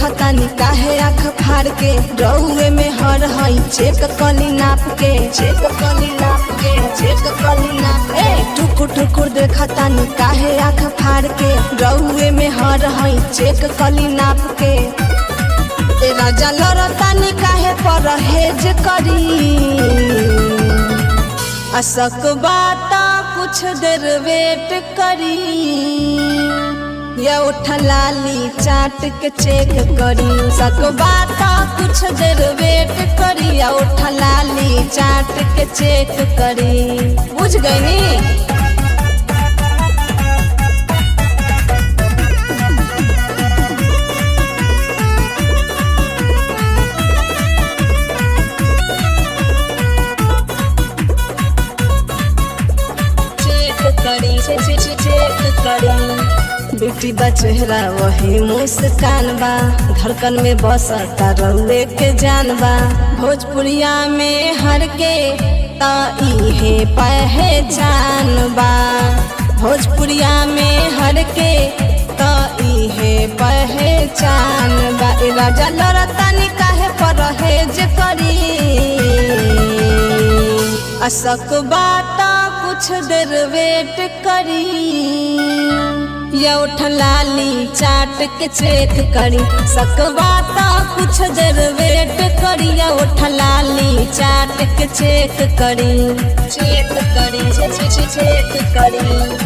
देखा तानी काहे आँख फाड़ के रउए में हर हई चेक कली नाप के चेक कली नाप के चेक कली नाप टुकुर टुकुर देखा तानी काहे आँख फाड़ के रउए में हर हई चेक कली नाप के राजा लड़तानी काहे परहेज करी असक बाता कुछ देर वेट करी या उठलाली चाट के चेक करी सक बाता कुछ देर वेट करी या उठलाली चाट के चेक करी बुझ गई बेटी बा चेहरा वही मुस्कान बा धड़कन में बसता रउए के जान बा भोजपुरिया में हर के इहे पहचान बा भोजपुरिया में हर के इहे पहचान बा राजा लड़तानी काहे परहेज करी असक बाता कुछ देर वेट करी या उठलाली चाट के चेक करी सकवाता कुछ देर वेट करी या उठलाली चाट के चेक करी चेक करी चेक करी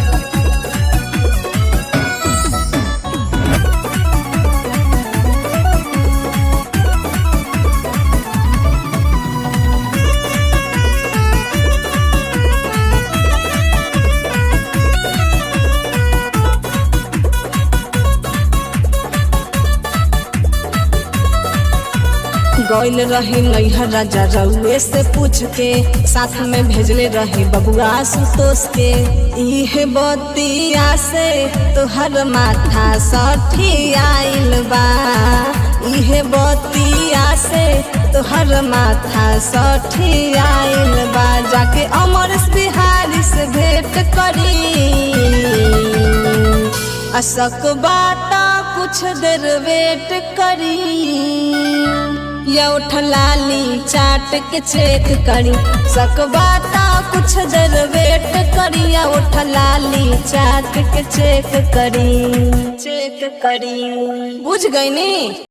गइल रही नैहर राजा रउए से पूछ के साथ में भेजले रही बबुआ सुतोष के इहे बतिया से तोहर माथा सठी आइल बा इहे बतिया से तोहर माथा सठी आइल बा जाके अमरेश बिहारी से भेंट करी असक बाता कुछ देर वेट करी या उठलाली चाट के चेक करी सकवाता कुछ देर वेट करी या उठलाली चाट के चेक करी बुझ गई नी।